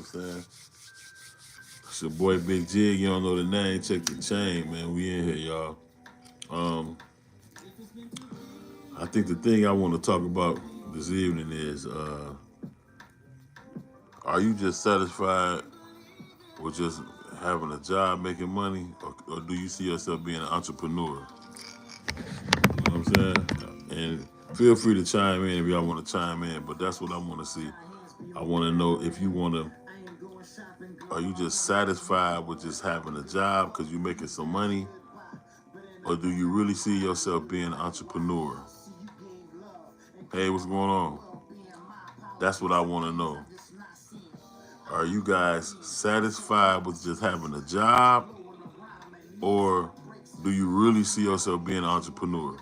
I'm saying? It's your boy Big Jig. You don't know the name, check the chain, man. We in here, y'all. Um, I think the thing I want to talk about this evening is are you just satisfied with just having a job making money, or do you see yourself being an entrepreneur? You know what I'm saying? And feel free to chime in if y'all want to chime in, but that's what I want to see. I want to know if you want to, are you just satisfied with just having a job because you're making some money, or do you really see yourself being an entrepreneur? Hey, what's going on? That's what I want to know. Are you guys satisfied with just having a job, or do you really see yourself being an entrepreneur?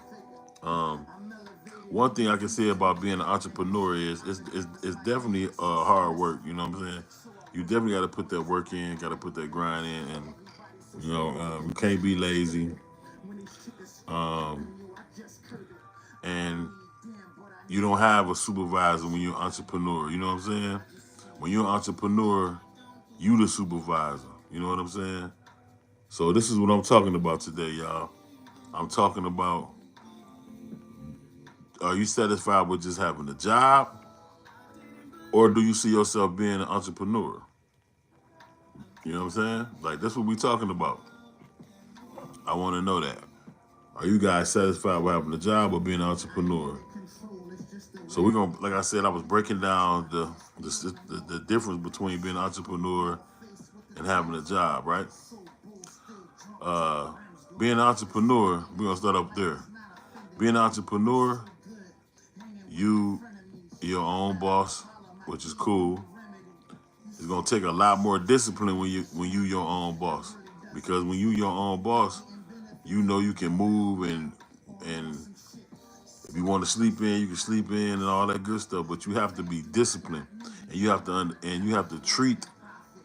Um, One thing I can say about being an entrepreneur is it's definitely hard work. You know what I'm saying? You definitely got to put that work in, got to put that grind in, and you can't be lazy. Um, and you don't have a supervisor when you're an entrepreneur. You know what I'm saying? When you're an entrepreneur, you the supervisor. You know what I'm saying? So this is what I'm talking about today, y'all. I'm talking about, are you satisfied with just having a job, or do you see yourself being an entrepreneur? You know what I'm saying? Like, that's what we talking about. I want to know that. Are you guys satisfied with having a job or being an entrepreneur? So we're gonna, like I said, I was breaking down the difference between being an entrepreneur and having a job, right? Uh, Being an entrepreneur, we're gonna start up there. Being an entrepreneur, you your own boss, which is cool. It's gonna take a lot more discipline when you your own boss, because when you your own boss, you know you can move, and if you want to sleep in, you can sleep in and all that good stuff. But you have to be disciplined, and you have to treat,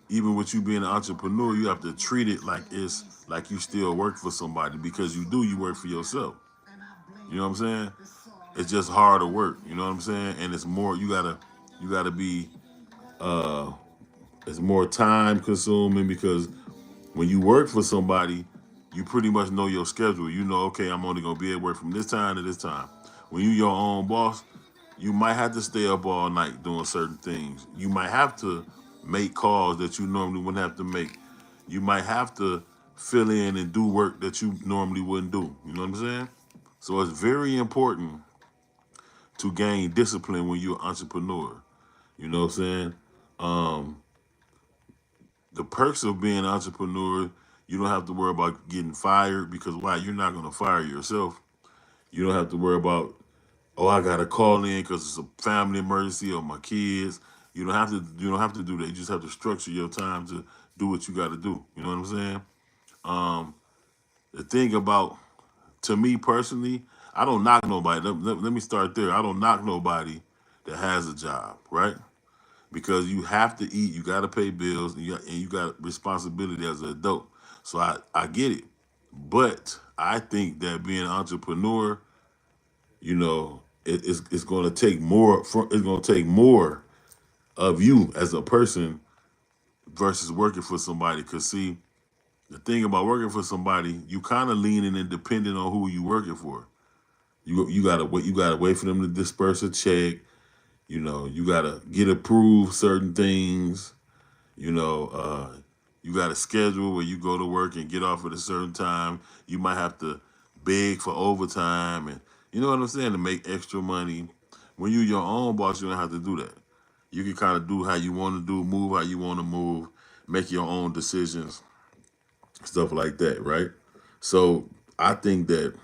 even with you being an entrepreneur, you have to treat it like it's like you still work for somebody, because you work for yourself. You know what I'm saying? It's just harder work. You know what I'm saying? And it's more, you gotta be uh it's more time consuming, because when you work for somebody, you pretty much know your schedule. You know, okay, I'm only gonna be at work from this time to this time. When you your own boss, you might have to stay up all night doing certain things. You might have to make calls that you normally wouldn't have to make. You might have to fill in and do work that you normally wouldn't do. You know what I'm saying? So it's very important to gain discipline when you're an entrepreneur. You know what I'm saying? Um, the perks of being an entrepreneur, you don't have to worry about getting fired, because why? You're not going to fire yourself. You don't have to worry about, oh, I got to call in because it's a family emergency or my kids. You don't have to do that. You just have to structure your time to do what you got to do. You know what I'm saying? Um, the thing about, to me personally, I don't knock nobody. Let me start there. I don't knock nobody that has a job, right? Because you have to eat, you got to pay bills, and you got responsibility as an adult. So I get it, but I think that being an entrepreneur, it's going to take more. It's going to take more of you as a person versus working for somebody. Cause see, the thing about working for somebody, you kind of leaning and depending on who you working for. You gotta wait. You gotta wait for them to disperse a check. You gotta get approved certain things. You know, you got a schedule where you go to work and get off at a certain time. You might have to beg for overtime, and you know what I'm saying, to make extra money. When you're your own boss, you don't have to do that. You can kind of do how you want to do, move how you want to move, make your own decisions, stuff like that, right? So I think that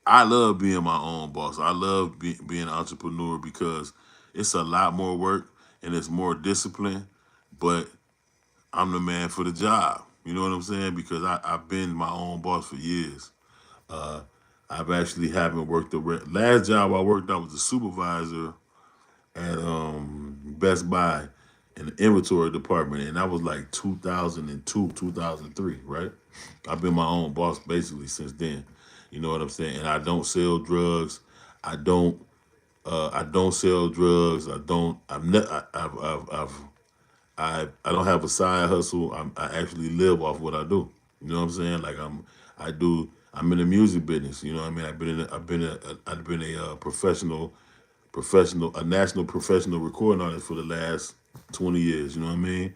I love being my own boss. I love being an entrepreneur, because it's a lot more work and it's more discipline, but I'm the man for the job. You know what I'm saying? Because I've been my own boss for years. Uh, I've actually haven't worked last job I worked, I was a supervisor at Best Buy in the inventory department, and that was like 2002, 2003, right? I've been my own boss basically since then. You know what I'm saying? And I don't sell drugs. I don't sell drugs. I don't. I've I don't have a side hustle. I actually live off what I do. You know what I'm saying? Like I'm in the music business. You know what I mean? I've been a a national professional recording artist for the last 20 years. You know what I mean?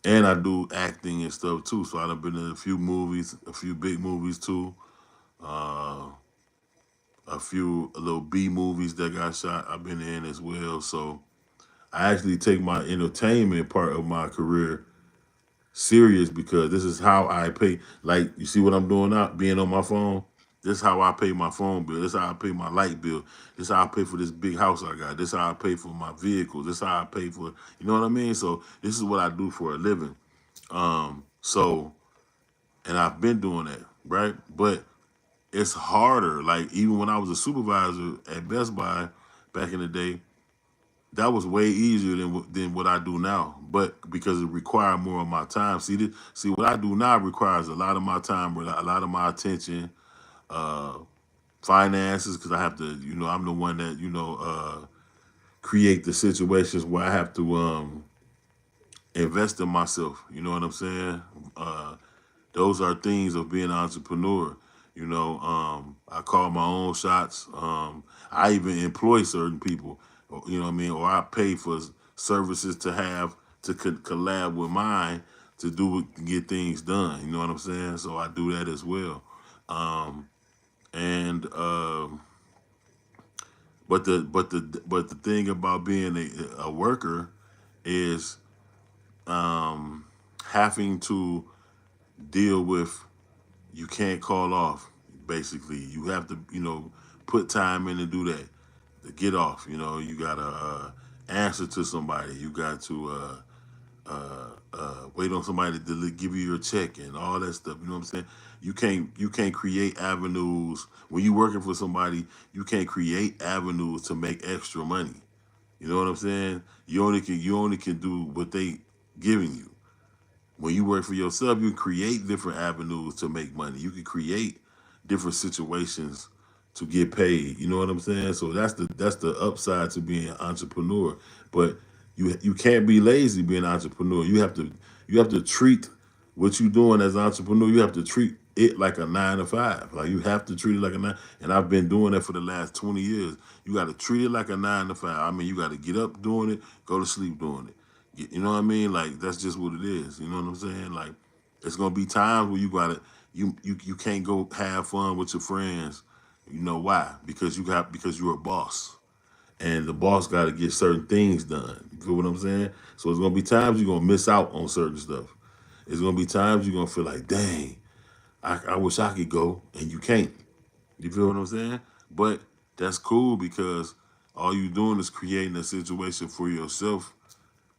And I do acting and stuff too. So I've been in a few movies, a few big movies too, a few little B movies that got shot. I've been in as well. So I actually take my entertainment part of my career serious because this is how I pay. Like, you see what I'm doing now, being on my phone? This is how I pay my phone bill. This is how I pay my light bill. This is how I pay for this big house I got. This is how I pay for my vehicles. This is how I pay for, you know what I mean? So this is what I do for a living. So, and I've been doing that, right? But it's harder. Like, even when I was a supervisor at Best Buy back in the day, that was way easier than what I do now. But because it required more of my time. See what I do now requires a lot of my time, a lot of my attention, finances, because I have to, I'm the one that create the situations where I have to invest in myself. You know what I'm saying? Uh, those are things of being an entrepreneur. I call my own shots. I even employ certain people, you know what I mean, or I pay for services to have to collab with mine to get things done. You know what I'm saying? So I do that as well. And but the thing about being a worker is having to deal with, you can't call off. Basically, you have to put time in to do that, to get off. You gotta answer to somebody. You got to wait on somebody to give you your check and all that stuff. You know what I'm saying? You can't create avenues when you working for somebody. You can't create avenues to make extra money. You know what I'm saying? You only can do what they giving you. When you work for yourself, you create different avenues to make money. You can create different situations to get paid. You know what I'm saying? So that's the upside to being an entrepreneur. But you can't be lazy being an entrepreneur. You have to treat what you're doing as an entrepreneur. You have to treat it like a 9 to 5. Like, you have to treat it like a nine. And I've been doing that for the last 20 years. You got to treat it like a 9 to 5. I mean, you got to get up doing it, go to sleep doing it. You know what I mean? Like, that's just what it is. You know what I'm saying? Like, it's gonna be times where you can't go have fun with your friends. You know why? Because you're a boss, and the boss got to get certain things done. You feel what I'm saying? So it's gonna be times you're gonna miss out on certain stuff. It's gonna be times you're gonna feel like, dang, I wish I could go, and you can't. You feel what I'm saying? But that's cool because all you doing is creating a situation for yourself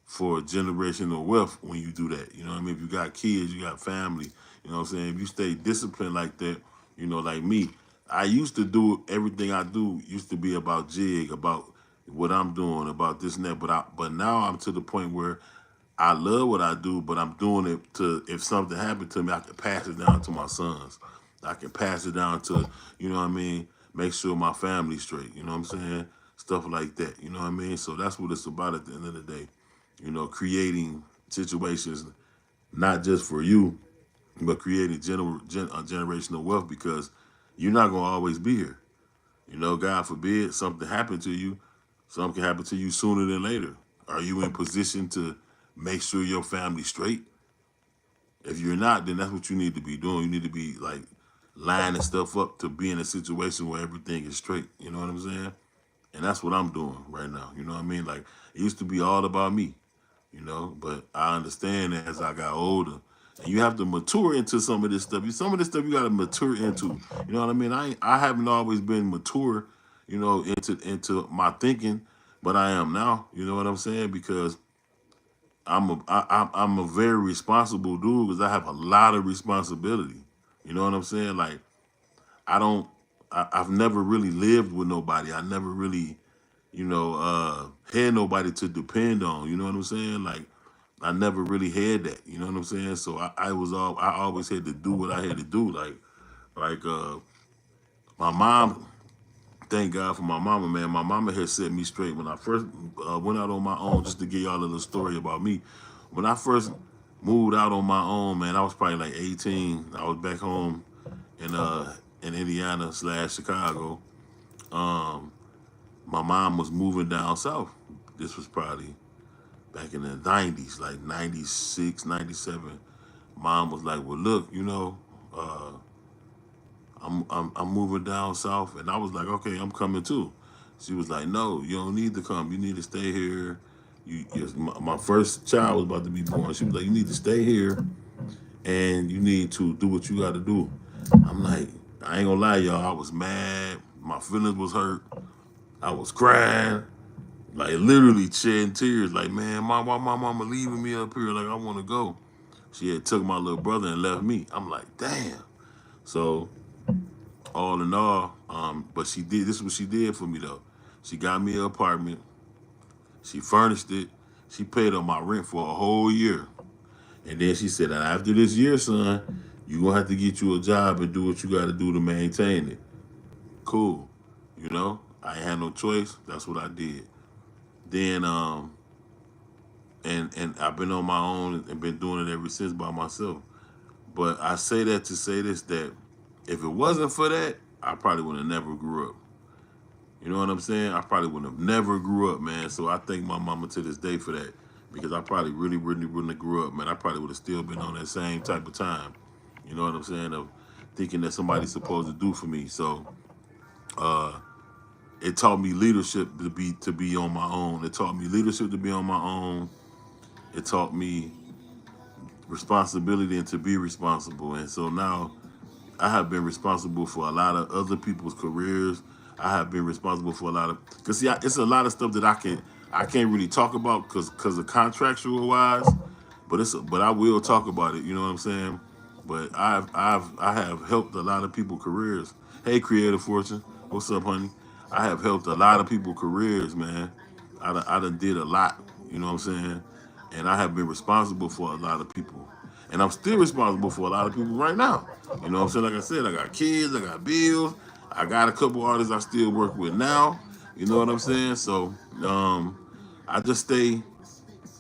for generational wealth when you do that. You know what I mean? If you got kids, you got family, you know what I'm saying? If you stay disciplined like that, like me, I used to do everything I do used to be about jig, about what I'm doing, about this and that. But now I'm to the point where I love what I do, but I'm doing it to, if something happened to me, I can pass it down to my sons. I can pass it down to, you know what I mean, make sure my family's straight, you know what I'm saying? Stuff like that, you know what I mean? So that's what it's about at the end of the day, creating situations not just for you, but creating generational wealth because you're not going to always be here. God forbid something happened to you. Something can happen to you sooner than later. Are you in position to make sure your family's straight? If you're not, then that's what you need to be doing. You need to be like lining stuff up to be in a situation where everything is straight. You know what I'm saying? And that's what I'm doing right now. You know what I mean? Like, it used to be all about me, but I understand that as I got older. And you have to mature into some of this stuff. Some of this stuff you got to mature into. You know what I mean? I haven't always been mature, into my thinking, but I am now. You know what I'm saying? Because I'm a very responsible dude because I have a lot of responsibility. You know what I'm saying? Like, I don't. I've never really lived with nobody. I never really, had nobody to depend on. You know what I'm saying? Like, I never really had that. You know what I'm saying? So I always had to do what I had to do. Like my mom thank God for my mama, man. My mama had set me straight when I first went out on my own. Just to give y'all a little story about me, when I first moved out on my own, man, I was probably like 18. I was back home in Indiana slash Chicago. Um, my mom was moving down south. This was probably back in the 90s, like 96, 97. Mom was like, well, look, uh, I'm moving down south. And I was like, okay, I'm coming too. She was like, no, you don't need to come. You need to stay here. My first child was about to be born. She was like, you need to stay here and you need to do what you got to do. I'm like, I ain't gonna lie, y'all. I was mad. My feelings was hurt. I was crying, like literally shedding tears. Like, man, why my mama leaving me up here? Like, I want to go. She had took my little brother and left me. I'm like, damn. So all in all, but she did. This is what she did for me though. She got me an apartment. She furnished it. She paid on my rent for a whole year. And then she said, after this year, son, you gonna have to get you a job and do what you got to do to maintain it. Cool. I ain't had no choice. That's what I did. Then and I've been on my own and been doing it ever since by myself. But I say that to say this, that if it wasn't for that, I probably would have never grew up. You know what I'm saying? I probably would have never grew up, man. So I thank my mama to this day for that. Because I probably really wouldn't have grew up, man. I probably would have still been on that same type of time. You know what I'm saying? Of thinking that somebody's supposed to do for me. So uh it taught me leadership to be on my own. It taught me leadership to be on my own. It taught me responsibility and to be responsible. And so now I have been responsible for a lot of other people's careers. I have been responsible for a lot of, cause see, it's a lot of stuff that I can't really talk about because of contractual wise, but I will talk about it. You know what I'm saying? But I have helped a lot of people careers. Hey, Creative Fortune, what's up, honey? I have helped a lot of people careers, man. I done did a lot. You know what I'm saying? And I have been responsible for a lot of people. And I'm still responsible for a lot of people right now. You know what I'm saying? Like I said, I got kids, I got bills, I got a couple artists I still work with now. You know what I'm saying? So I just stay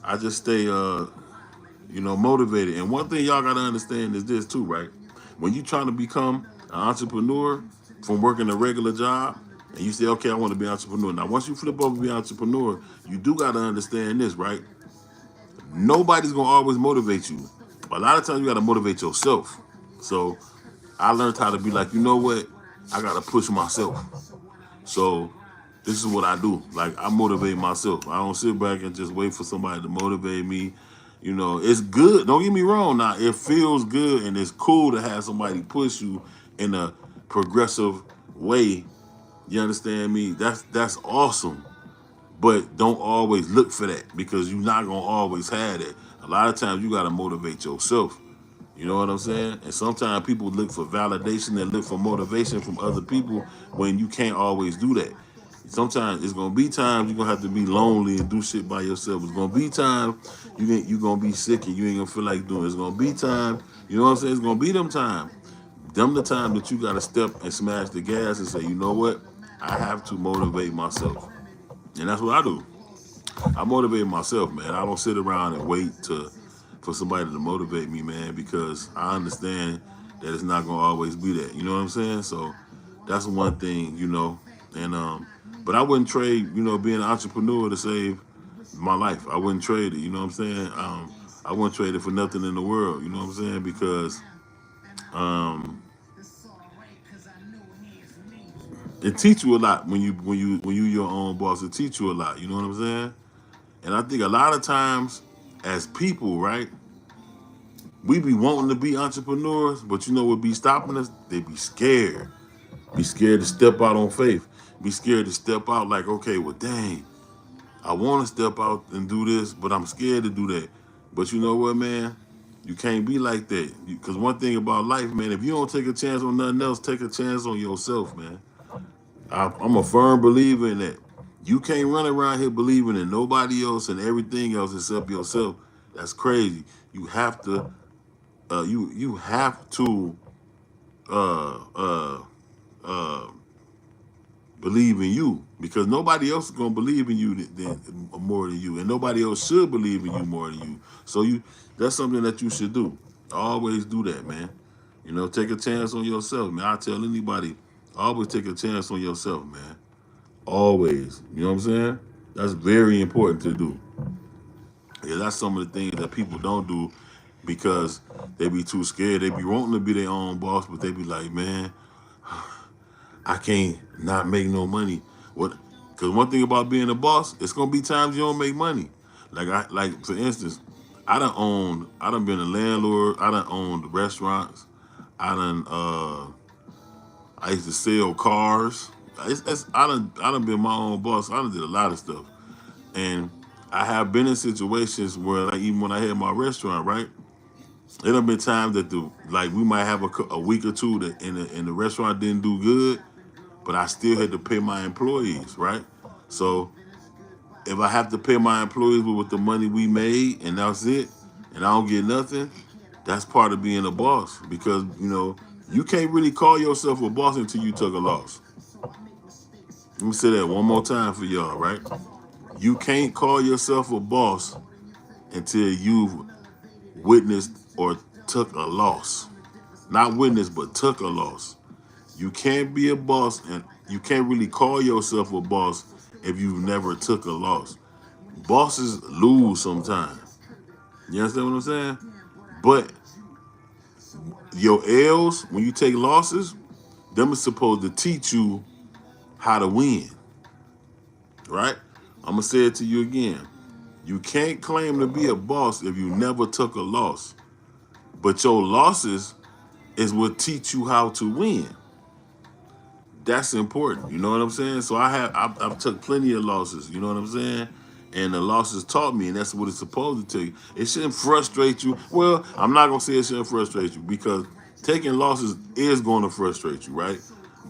I just stay motivated. And one thing y'all gotta understand is this too, right? When you trying to become an entrepreneur from working a regular job, and you say, okay, I want to be an entrepreneur. Now, once you flip over to be an entrepreneur, you do gotta understand this, right? Nobody's gonna always motivate you. A lot of times you gotta motivate yourself. So I learned how to be like, you know what? I gotta push myself. So this is what I do. Like, I motivate myself. I don't sit back and just wait for somebody to motivate me. It's good. Don't get me wrong. Now, it feels good and it's cool to have somebody push you in a progressive way. You understand me? That's awesome. But don't always look for that because you're not gonna always have that. A lot of times you gotta motivate yourself. You know what I'm saying? And sometimes people look for validation and look for motivation from other people when you can't always do that. Sometimes it's gonna be times you're gonna have to be lonely and do shit by yourself. It's gonna be times you gonna be sick and you ain't gonna feel like doing it. It's gonna be time, you know what I'm saying? It's gonna be them time. Them the time that you gotta step and smash the gas and say, you know what? I have to motivate myself. And that's what I do. I motivate myself, man. I don't sit around and wait to for somebody to motivate me, man, because I understand that it's not gonna always be that. You know what I'm saying? So that's one thing. And but I wouldn't trade, being an entrepreneur to save my life. I wouldn't trade it, you know what I'm saying? I wouldn't trade it for nothing in the world, you know what I'm saying? Because um it teach you a lot when you your own boss. It teach you a lot, you know what I'm saying? And I think a lot of times as people, right, we be wanting to be entrepreneurs, but you know what be stopping us? They be scared. Be scared to step out on faith. Be scared to step out like, okay, well, dang, I want to step out and do this, but I'm scared to do that. But you know what, man? You can't be like that. Because one thing about life, man, if you don't take a chance on nothing else, take a chance on yourself, man. I'm a firm believer in that. You can't run around here believing in nobody else and everything else except yourself. That's crazy. You have to. You have to. Uh, uh, uh, believe in you, because nobody else is gonna believe in you more than you, and nobody else should believe in you more than you. So that's something that you should do. Always do that, man. You know, take a chance on yourself, man. I tell anybody, always take a chance on yourself, man. Always. You know what I'm saying? That's very important to do. Yeah, that's some of the things that people don't do because they be too scared. They be wanting to be their own boss, but they be like, man, I can't not make no money. What? Because one thing about being a boss, it's gonna be times you don't make money. Like for instance, I done been a landlord. I done owned restaurants. I done, I used to sell cars. I done been my own boss. I done did a lot of stuff, and I have been in situations where, like, even when I had my restaurant, right? There have been times that we might have a week or two that in the restaurant didn't do good, but I still had to pay my employees, right? So if I have to pay my employees with the money we made and that's it, and I don't get nothing, that's part of being a boss, because you can't really call yourself a boss until you took a loss. Let me say that one more time for y'all, right? You can't call yourself a boss until you've witnessed or took a loss. Not witnessed, but took a loss. You can't be a boss, and you can't really call yourself a boss if you've never took a loss. Bosses lose sometimes. You understand what I'm saying? But your L's, when you take losses, them is supposed to teach you how to win, right? I'm gonna say it to you again. You can't claim to be a boss if you never took a loss. But your losses is what teach you how to win. That's important. You know what I'm saying? So I've took plenty of losses. You know what I'm saying? And the losses taught me, and that's what it's supposed to take. It shouldn't frustrate you. Well, I'm not gonna say it shouldn't frustrate you, because taking losses is going to frustrate you, right?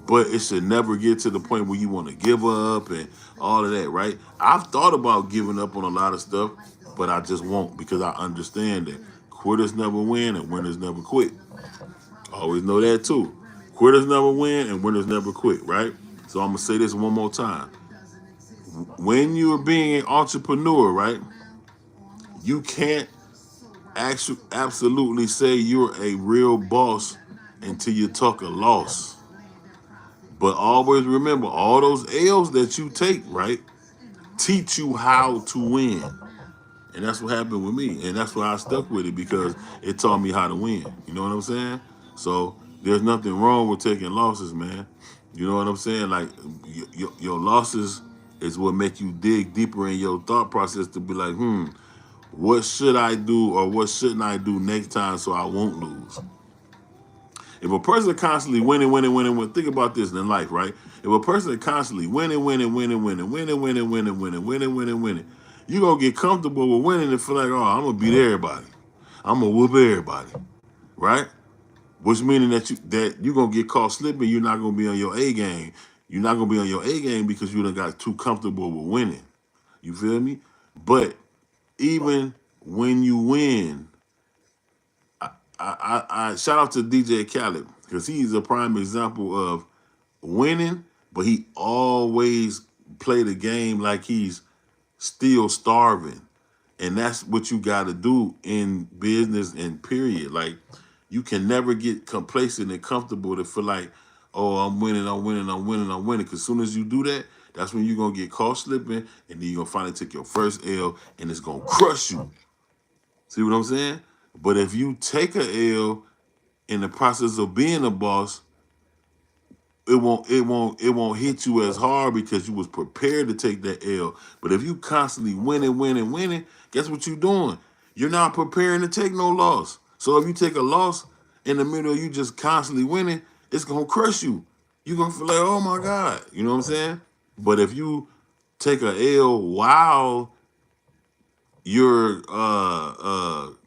But it should never get to the point where you want to give up and all of that, right? I've thought about giving up on a lot of stuff, but I just won't, because I understand that quitters never win and winners never quit. Always know that too. Quitters never win and winners never quit, right? So I'm gonna say this one more time. When you're being an entrepreneur, right, you can't absolutely say you're a real boss until you took a loss. But always remember, all those L's that you take, right, teach you how to win. And that's what happened with me. And that's why I stuck with it, because it taught me how to win. You know what I'm saying? So there's nothing wrong with taking losses, man. You know what I'm saying? Like, your losses is what make you dig deeper in your thought process to be like, what should I do or what shouldn't I do next time so I won't lose? If a person constantly winning, think about this in life, right? If a person is constantly winning, you gonna get comfortable with winning and feel like, oh, I'm gonna beat everybody. I'm gonna whoop everybody, right? Which meaning that you gonna get caught slipping. You're not gonna be on your A game. You're not gonna be on your A game because you done got too comfortable with winning. You feel me? But even when you win, I shout out to DJ Khaled, because he's a prime example of winning, but he always play the game like he's still starving. And that's what you got to do in business and period. Like, you can never get complacent and comfortable to feel like, oh, I'm winning. Because as soon as you do that, that's when you're going to get caught slipping, and then you're going to finally take your first L, and it's going to crush you. See what I'm saying? But if you take a L in the process of being a boss, it won't hit you as hard because you was prepared to take that L. But if you constantly winning, guess what you're doing? You're not preparing to take no loss. So if you take a loss in the middle of you just constantly winning, it's gonna crush you. You're gonna feel like, oh my God. You know what I'm saying? But if you take a L while you're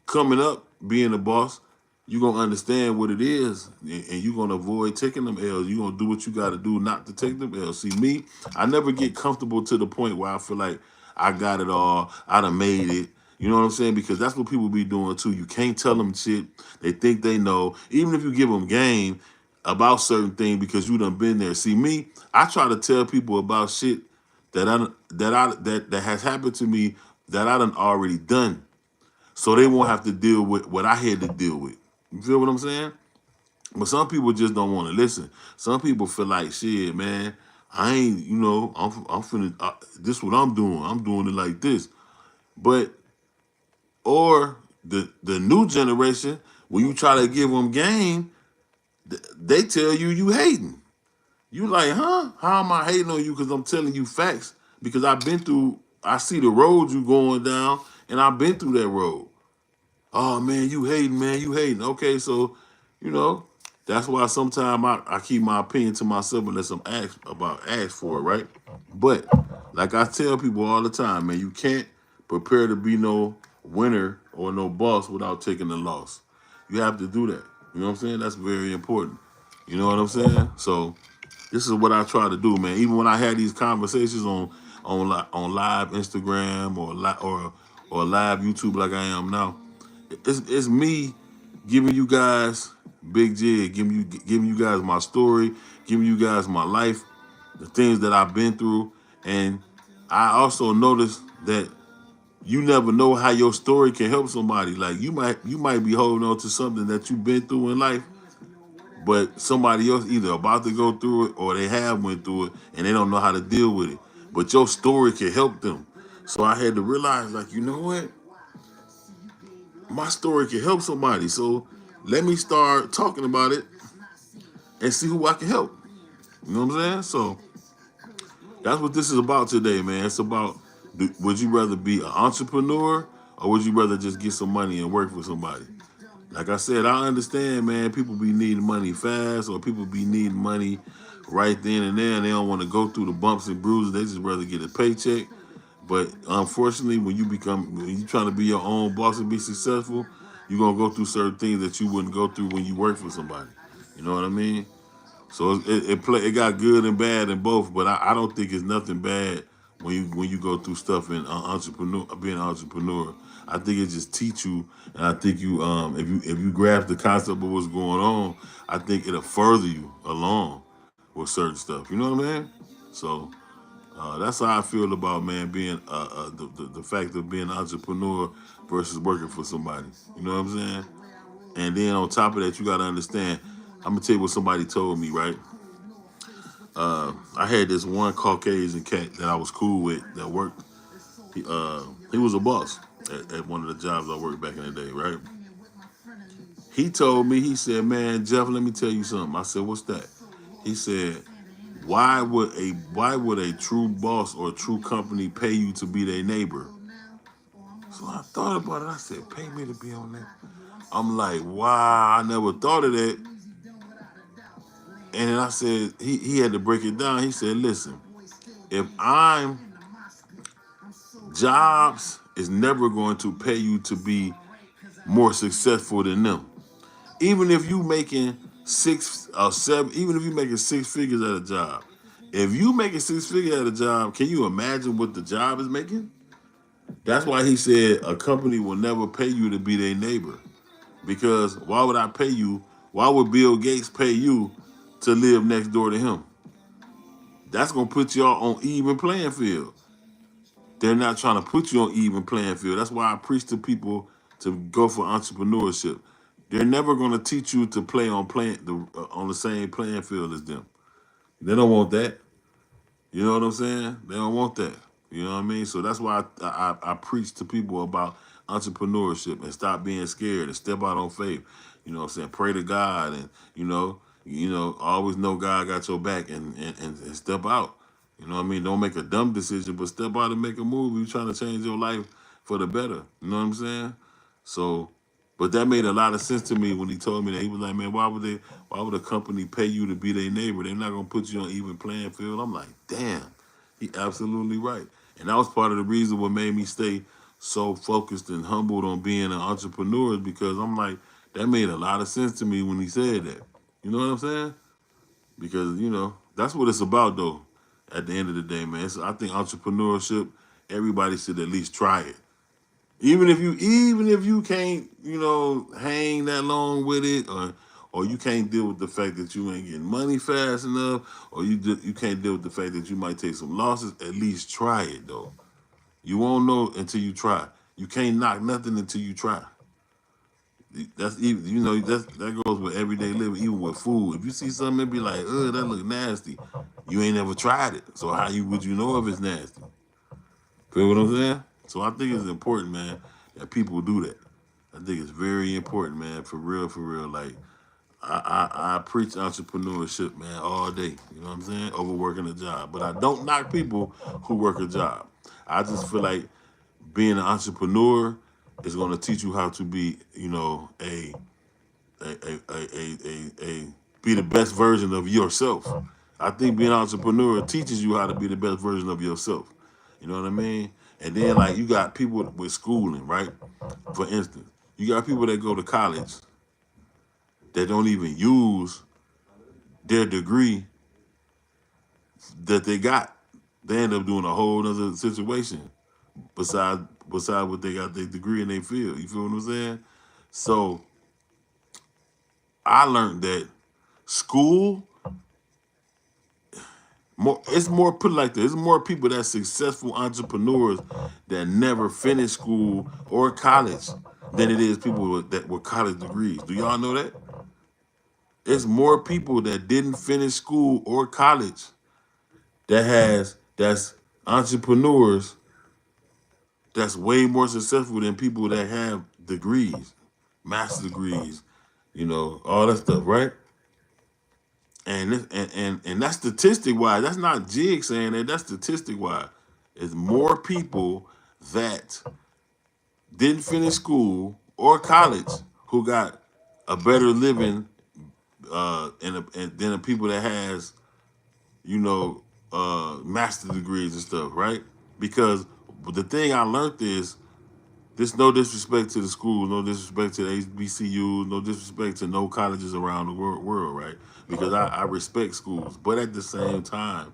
coming up being a boss, you're gonna understand what it is, and you're gonna avoid taking them L's. You're gonna do what you gotta do not to take them L's. See, me, I never get comfortable to the point where I feel like I got it all, I done made it. You know what I'm saying? Because that's what people be doing too. You can't tell them shit. They think they know. Even if you give them game, about certain things because you done been there. See me, I try to tell people about shit that has happened to me that I done already done, so they won't have to deal with what I had to deal with. You feel what I'm saying? But some people just don't want to listen. Some people feel like, shit, man, I ain't, I'm finna, this what I'm doing. I'm doing it like this. But, or the new generation, when you try to give them game, they tell you hating. You like, huh? How am I hating on you? Because I'm telling you facts. Because I see the road you going down, and I've been through that road. Oh man, you hating, man, you hating. Okay, so, you know, that's why sometimes I keep my opinion to myself unless I'm asked for it, right? But like I tell people all the time, man, you can't prepare to be no winner or no boss without taking the loss. You have to do that. You know what I'm saying? That's very important. You know what I'm saying? So this is what I try to do, man. Even when I had these conversations on live Instagram or live YouTube like I am now, it's me giving you guys Big Jig, giving you guys my story, giving you guys my life, the things that I've been through, and I also noticed that you never know how your story can help somebody. Like you might be holding on to something that you've been through in life, but somebody else either about to go through it or they have went through it and they don't know how to deal with it. But your story can help them. So I had to realize, like, you know what? My story can help somebody. So let me start talking about it and see who I can help. You know what I'm saying? So that's what this is about today, man. It's about, would you rather be an entrepreneur or would you rather just get some money and work for somebody? Like I said, I understand, man, people be needing money fast or people be needing money right then and there and they don't want to go through the bumps and bruises. They just rather get a paycheck. But unfortunately, when you trying to be your own boss and be successful, you're going to go through certain things that you wouldn't go through when you work for somebody. You know what I mean? So it got good and bad in both, but I don't think it's nothing bad when you go through stuff in being an entrepreneur. I think it just teach you, and I think you if you grasp the concept of what's going on, I think it'll further you along with certain stuff. You know what I mean? So that's how I feel about, man, being the fact of being an entrepreneur versus working for somebody. You know what I'm saying? And then on top of that, you got to understand. I'm gonna tell you what somebody told me, right? I had this one Caucasian cat that I was cool with that worked. He was a boss at one of the jobs I worked back in the day, right? He told me, he said, "Man, Jeff, let me tell you something." I said, "What's that?" He said, "Why would a true boss or a true company pay you to be their neighbor?" So I thought about it. I said, "Pay me to be on that?" I'm like, "Wow, I never thought of that." And then I said, he had to break it down. He said, "Listen, if I'm Jobs is never going to pay you to be more successful than them. Even if you making 6 or 7, even if you making 6 figures at a job, if you making 6 figures at a job, can you imagine what the job is making?" That's why he said a company will never pay you to be their neighbor. Because why would I pay you? Why would Bill Gates pay you to live next door to him? That's gonna put y'all on even playing field. They're not trying to put you on even playing field. That's why I preach to people to go for entrepreneurship. They're never going to teach you to play on the same playing field as them. They don't want that. You know what I'm saying? They don't want that. You know what I mean? So that's why I preach to people about entrepreneurship and stop being scared and step out on faith. You know what I'm saying? Pray to God and, always know God got your back and step out. You know what I mean? Don't make a dumb decision, but step out and make a move. You're trying to change your life for the better. You know what I'm saying? So, but that made a lot of sense to me when he told me that. He was like, "Man, why would a company pay you to be their neighbor? They're not gonna put you on even playing field." I'm like, damn, he absolutely right. And that was part of the reason what made me stay so focused and humbled on being an entrepreneur is because I'm like, that made a lot of sense to me when he said that. You know what I'm saying? Because that's what it's about, though. At the end of the day, man, so I think entrepreneurship, everybody should at least try it. Even if you can't, hang that long with it, or you can't deal with the fact that you ain't getting money fast enough, or you can't deal with the fact that you might take some losses, at least try it though. You won't know until you try. You can't knock nothing until you try. That's even that goes with everyday living, even with food. If you see something and be like, "Ugh, that look nasty," you ain't never tried it. So how would you know if it's nasty? Feel what I'm saying? So I think it's important, man, that people do that. I think it's very important, man, for real, for real. Like I preach entrepreneurship, man, all day. You know what I'm saying? Overworking a job, but I don't knock people who work a job. I just feel like being an entrepreneur is going to teach you how to be, a be the best version of yourself. I think being an entrepreneur teaches you how to be the best version of yourself. You know what I mean? And then like you got people with schooling, right? For instance, you got people that go to college that don't even use their degree that they got. They end up doing a whole other situation besides what they got their degree in their field. You feel what I'm saying? So I learned that school it's more put it like this. There's more people that successful entrepreneurs that never finish school or college than it is people with college degrees. Do y'all know that? It's more people that didn't finish school or college that's entrepreneurs that's way more successful than people that have degrees, master degrees, all that stuff, right? And that's statistic wise. That's not Jig saying that. That's statistic wise. It's more people that didn't finish school or college who got a better living than the people that has master degrees and stuff, right? Because the thing I learned is this: no disrespect to the schools, no disrespect to the HBCUs, no disrespect to no colleges around the world, right? Because I respect schools, but at the same time,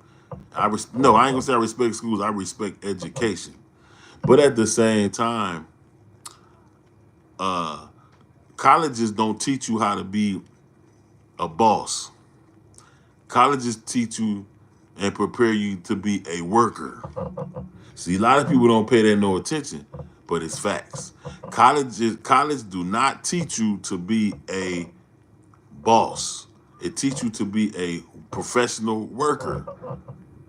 no, I ain't gonna say I respect schools. I respect education, but at the same time, colleges don't teach you how to be a boss. Colleges teach you and prepare you to be a worker. See, a lot of people don't pay that no attention, but it's facts. College do not teach you to be a boss. It teach you to be a professional worker.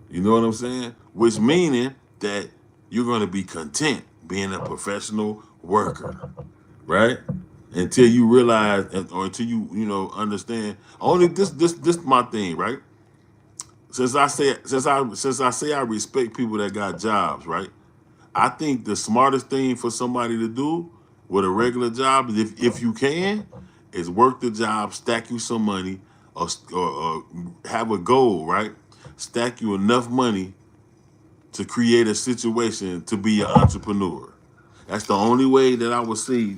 You know what I'm saying? Which meaning that you're going to be content being a professional worker, right? Until you realize, or until you understand. Only this my thing, right? Since I say I respect people that got jobs, right? I think the smartest thing for somebody to do with a regular job is if you can, is work the job, stack you some money, or have a goal, right? Stack you enough money to create a situation to be an entrepreneur. That's the only way that I would say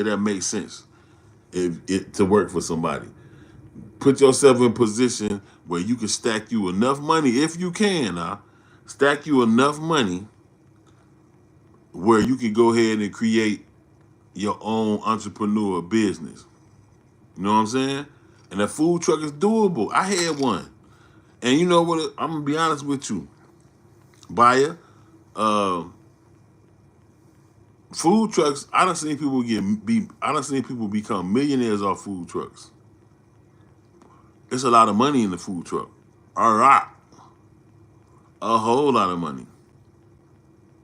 that makes sense if it to work for somebody. Put yourself in position where you can stack you enough money, if you can now, stack you enough money where you can go ahead and create your own entrepreneur business. You know what I'm saying? And a food truck is doable. I had one. And you know what? I'm gonna be honest with you, buyer. Uh, food trucks. I done seen people become millionaires off food trucks. It's a lot of money in the food truck. A whole lot of money.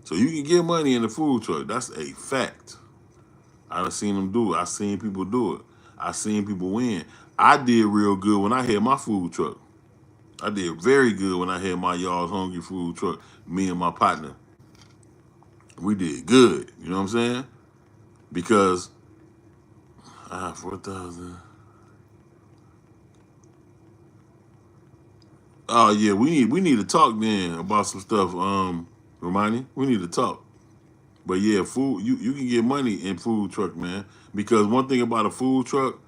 So you can get money in the food truck. That's a fact. I done seen them do it. I seen people do it. I seen people win. I did real good when I had my food truck. I did very good when I had my Y'all's Hungry food truck. Me and my partner, we did good. You know what I'm saying? Because 4,000. Oh yeah, we need to talk then about some stuff. Romani, we need to talk. But yeah, food you can get money in food truck, man. Because one thing about a food truck,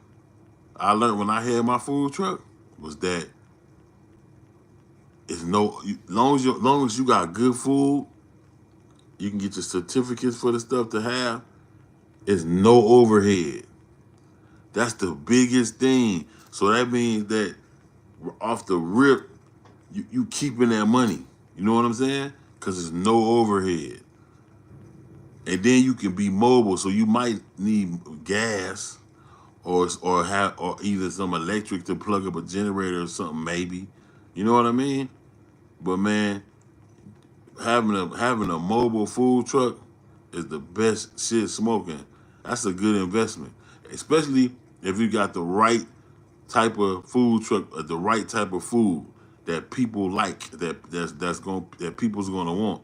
I learned when I had my food truck was that it's long as you got good food, you can get your certificates for the stuff to have. It's no overhead. That's the biggest thing. So that means that off the rip, you keeping that money. You know what I'm saying? Because there's no overhead. And then you can be mobile. So you might need gas or either some electric to plug up a generator or something, maybe. You know what I mean? But man, having a mobile food truck is the best shit smoking. That's a good investment, especially if you got the right type of food truck, the right type of food that people like, that people's gonna want.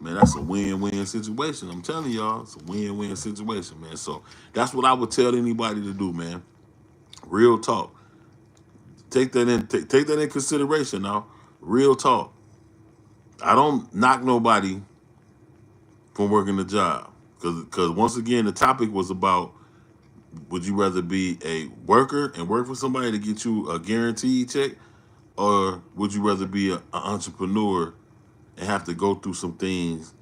Man, that's a win-win situation. I'm telling y'all, it's a win-win situation, man. So that's what I would tell anybody to do, man. Real talk. Take that in consideration now. Real talk. I don't knock nobody from working a job. Because once again, the topic was about, would you rather be a worker and work for somebody to get you a guaranteed check, or would you rather be an entrepreneur and have to go through some things,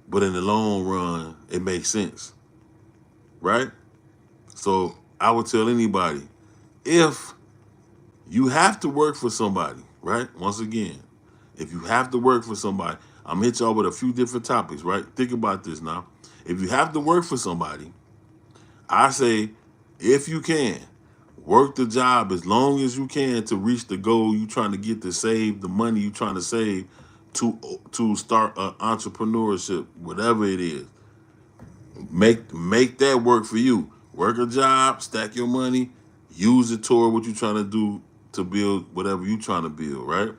but in the long run, it makes sense, right? So I would tell anybody, if you have to work for somebody, right? Once again, if you have to work for somebody, I'm gonna hit y'all with a few different topics, right? Think about this now. If you have to work for somebody, I say, if you can, work the job as long as you can to reach the goal you trying to get, to save the money you trying to save to start entrepreneurship, whatever it is. Make that work for you. Work a job, stack your money, use it toward what you're trying to do to build whatever you're trying to build, right?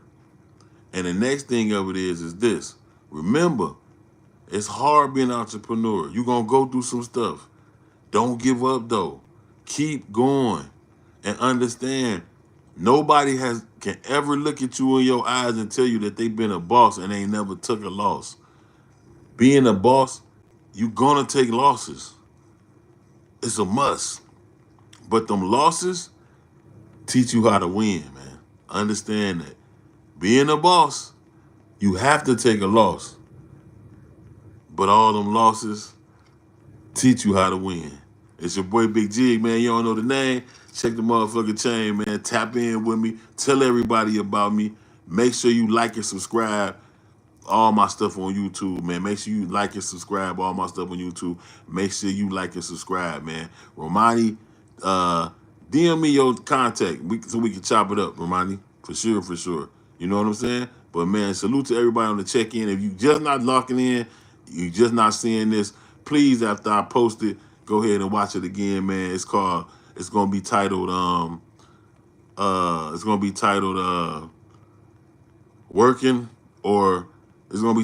And the next thing of it is this. Remember, it's hard being an entrepreneur. You're gonna go through some stuff. Don't give up though. Keep going and understand, nobody can ever look at you in your eyes and tell you that they've been a boss and they never took a loss. Being a boss, you're gonna take losses. It's a must. But them losses teach you how to win, man. Understand that. Being a boss, you have to take a loss. But all them losses teach you how to win. It's your boy Big Jig, man. You don't know the name? Check the motherfucking chain, man. Tap in with me. Tell everybody about me. Make sure you like and subscribe all my stuff on YouTube, man. Make sure you like and subscribe all my stuff on YouTube. Make sure you like and subscribe, man. Romani, DM me your contact so we can chop it up, Romani. For sure, for sure. You know what I'm saying? But, man, salute to everybody on the check-in. If you just not locking in, you just not seeing this, please, after I post it, go ahead and watch it again, man. It's gonna be titled, working, or it's gonna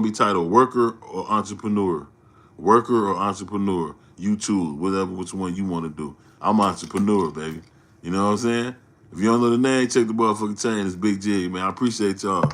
be titled Worker or Entrepreneur. Worker or Entrepreneur. You choose, which one you want to do. I'm an entrepreneur, baby. You know what I'm saying? If you don't know the name, check the motherfucking chain. It's Big J, man. I appreciate y'all.